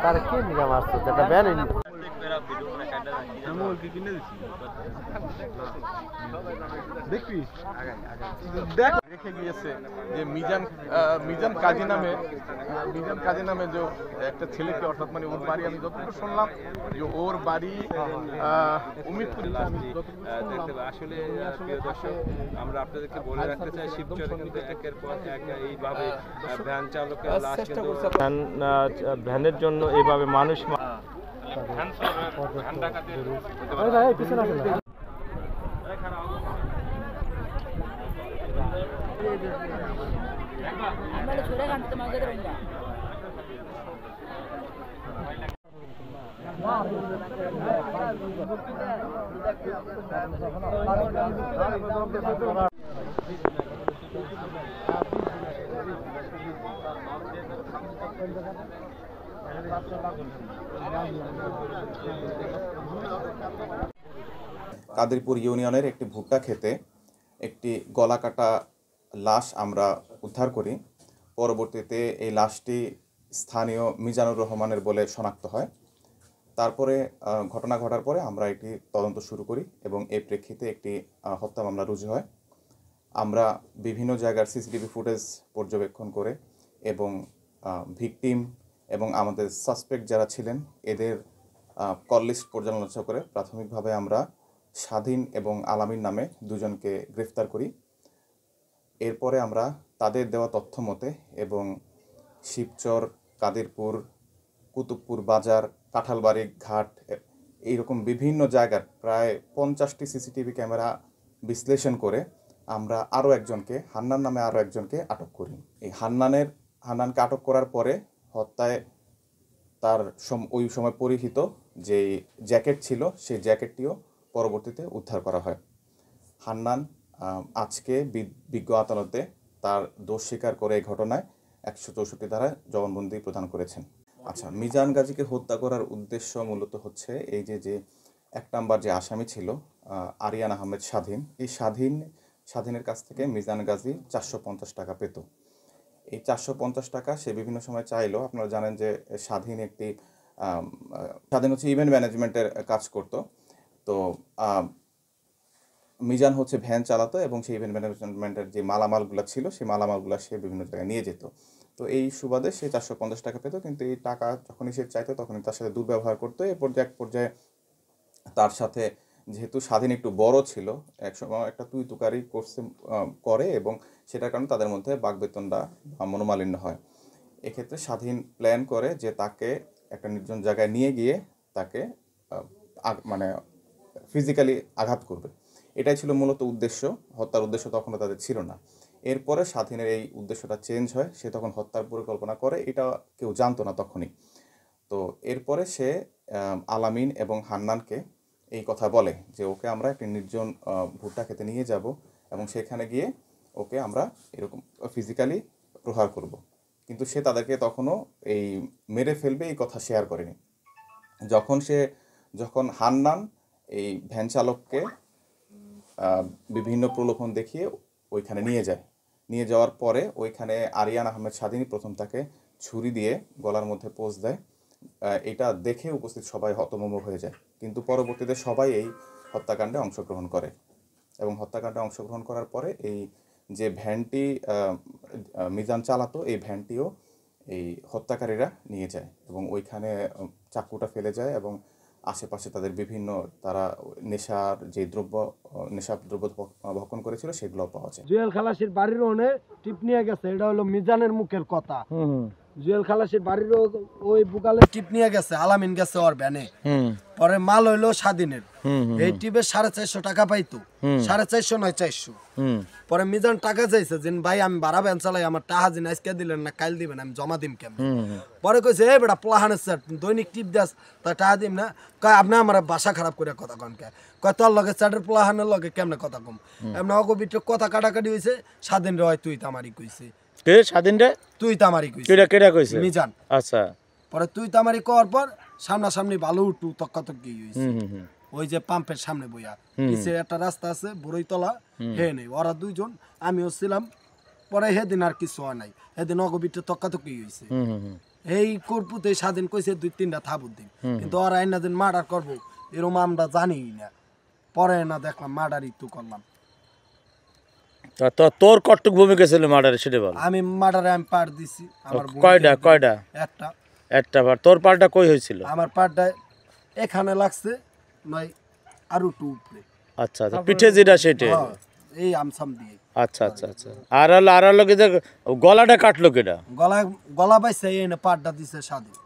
তার কি নিগা মারছো এটা ব্যান দেখবি দেখ রেখে গিয়েছে যে মিজান কাজী নামে যে একটা ছেলেকে, অর্থাৎ মানে ওর বাড়ি, আমি যতটুকু শুনলাম যে ওর বাড়ি উমিদপুর। আসলে আমরা আপনাদেরকে বলে রাখতে চাই, শিবচরে কিন্তু একের পর এক এইভাবে ভ্যান চালকের লাশ কিন্তু ভ্যানের জন্য এইভাবে মানুষ কাদেরপুর ইউনিয়নের একটি ভুট্টা খেতে একটি গলাকাটা লাশ আমরা উদ্ধার করি। পরবর্তীতে এই লাশটি স্থানীয় মিজানুর রহমানের বলে শনাক্ত হয়। তারপরে ঘটনা ঘটার পরে আমরা এটি তদন্ত শুরু করি এবং এই প্রেক্ষিতে একটি হত্যা মামলা রুজু হয়। আমরা বিভিন্ন জায়গার সিসিটিভি ফুটেজ পর্যবেক্ষণ করে এবং ভিকটিম এবং আমাদের সাসপেক্ট যারা ছিলেন এদের কল লিস্ট পর্যালোচনা করে প্রাথমিকভাবে আমরা স্বাধীন এবং আলামিন নামে দুজনকে গ্রেফতার করি। এরপরে আমরা তাদের দেওয়া তথ্য মতে এবং শিবচর, কাদেরপুর, কুতুবপুর বাজার, কাঁঠালবাড়ি ঘাট, এইরকম বিভিন্ন জায়গার প্রায় 50টি সিসিটিভি ক্যামেরা বিশ্লেষণ করে আমরা হান্নান নামে আরও একজনকে আটক করি। এই হান্নানকে আটক করার পরে হত্যায় তার ওই সময় পরিহিত যে জ্যাকেট ছিল সেই জ্যাকেটটিও পরবর্তীতে উদ্ধার করা হয়। হান্নান আজকে বিজ্ঞ আদালতে তার দোষ স্বীকার করে এই ঘটনায় 164 ধারায় জবানবন্দি প্রদান করেছেন। আচ্ছা, মিজান গাজীকে হত্যা করার উদ্দেশ্য মূলত হচ্ছে এই যে 1 নম্বর যে আসামি ছিল আরিয়ান আহমেদ স্বাধীন, এই স্বাধীনের কাছ থেকে মিজান গাজী 450 টাকা পেত। এই 450 টাকা সে বিভিন্ন সময় চাইলো। আপনারা জানেন যে স্বাধীন হচ্ছে ইভেন্ট ম্যানেজমেন্টের কাজ করত। তো মিজান হচ্ছে ভ্যান চালাতো এবং সেই ইভেন্ট ম্যানেজমেন্টের যে মালামালগুলো ছিল সেই মালামালগুলো সে বিভিন্ন জায়গায় নিয়ে যেত। তো এই সুবাদে সে 450 টাকা পেত, কিন্তু এই টাকা যখনই সে চাইতো তখনই তার সাথে দুর্ব্যবহার করতো। এক পর্যায়ে তার সাথে, যেহেতু স্বাধীন একটু বড় ছিল, একসময় একটা তুই তুকারি করে এবং সেটার কারণে তাদের মধ্যে বাকবেতনটা মনোমালিন্য হয়। এক্ষেত্রে স্বাধীন প্ল্যান করে যে তাকে একটা নির্জন জায়গায় নিয়ে গিয়ে তাকে মানে ফিজিক্যালি আঘাত করবে। এটাই ছিল মূলত উদ্দেশ্য। হত্যার উদ্দেশ্য তখনও তাদের ছিল না। এরপরে স্বাধীনের এই উদ্দেশ্যটা চেঞ্জ হয়, সে তখন হত্যার পরিকল্পনা করে, এটা কেউ জানতো না তখনই। তো এরপরে সে আলামিন এবং হান্নানকে এই কথা বলে যে ওকে আমরা একটি নির্জন ভুট্টা খেতে নিয়ে যাব এবং সেখানে গিয়ে ওকে আমরা এরকম ফিজিক্যালি প্রহার করব। কিন্তু সে তাদেরকে তখনও এই মেরে ফেলবে এই কথা শেয়ার করেনি। যখন হান্নান এই ভ্যান চালককে বিভিন্ন প্রলোভন দেখিয়ে ওইখানে নিয়ে যাওয়ার পরে ওইখানে আরিয়ান আহমেদ স্বাধীন প্রথম তাকে ছুরি দিয়ে গলার মধ্যে পোঁচ দেয়। এটা দেখে উপস্থিত সবাই হতভম্ব হয়ে যায়, কিন্তু পরবর্তীতে সবাই এই হত্যাকাণ্ডে অংশগ্রহণ করে এবং হত্যাকাণ্ডে অংশগ্রহণ করার পরে এই যে ভ্যানটি মিজান চালাতো এই ভ্যানটিও এই হত্যাকারীরা নিয়ে যায় এবং ওইখানে চাকুটা ফেলে যায় এবং আশেপাশে তাদের তারা নেশা দ্রব্য ভক্ষণ করেছিল সেগুলো পাওয়া যায়। জুয়েল খালাসির বাড়ির ওনে টিপ নিয়ে গেছে, এটা হলো মিজানের মুখের কথা। জুয়েল খালাসির বাড়ির ওই বুকালে টিপ নিয়ে গেছে, আলামিন গেছে ওর ভ্যানে। পরে মাল হইলো স্বাধীনের, এই টিপে 450 টাকা পাইতো, 450 নয় 400। পরে মিজান টাকা চাইছে যে ভাই আমি ভাড়া ভ্যান চালাই, আমার টাকা দিন আজকে দিলেন না কাল দিবেন, আমি জমা দিম কেমন। পরে কইছে এই বেটা প্লাহানের স্যার দৈনিক টিপ দাস, তাই টাকা দিম না। কয় আপনি আমার বাসা খারাপ করে কথা কন কে? কয় তোর লগে স্যারের প্লাহানের লগে কেমনে কথা কম? এমনি অগো ভিতরে কথা কাটাকাটি হয়েছে। স্বাধীন রে হয় তুই তামারি কইছে। কে স্বাধীন রে? তুই তামারি কইছে। কেডা কইছে? মিজান। আচ্ছা। পরে তুই তামারি করার পর সামনাসামনি ভালো উঠু তক্কাতক্কি হইছে। ওই যে পাম্পের সামনে বইয়া, নিচে একটা রাস্তা আছে বড়ইতলা, হে নেই ওরা দুইজন, আমিও ছিলাম পরে সেদিন আর কিছু হয় নাই, সেদিন অগবিটে তক্কাতক্কি হয়েছে। এই কর্পুতে স্বাধীন কইছে 2-3টা থাবুর দিন, কিন্তু ওরা আইনা দিন মার্ডার করবো এরকম আমরা জানি না। পরে না দেখলাম মার্ডারই তো করলাম। তোর কটুক ভূমিকা ছিল মার্ডারে সেটা বল। আমি মার্ডারে আমি পার দিছি। আমার কয়টা? একটা পার। তোর পারটা কই হয়েছিল? আমার পারটা এখানে লাগছে, নয় আরো একটু উপরে। আচ্ছা, পিঠে যেটা সেটা। এই আমসাম দিয়ে। আচ্ছা। আর হলো কি যে গলাটা কাটলো কেটা? গলা বাইছে এই না পারটা দিছে স্বাধীন।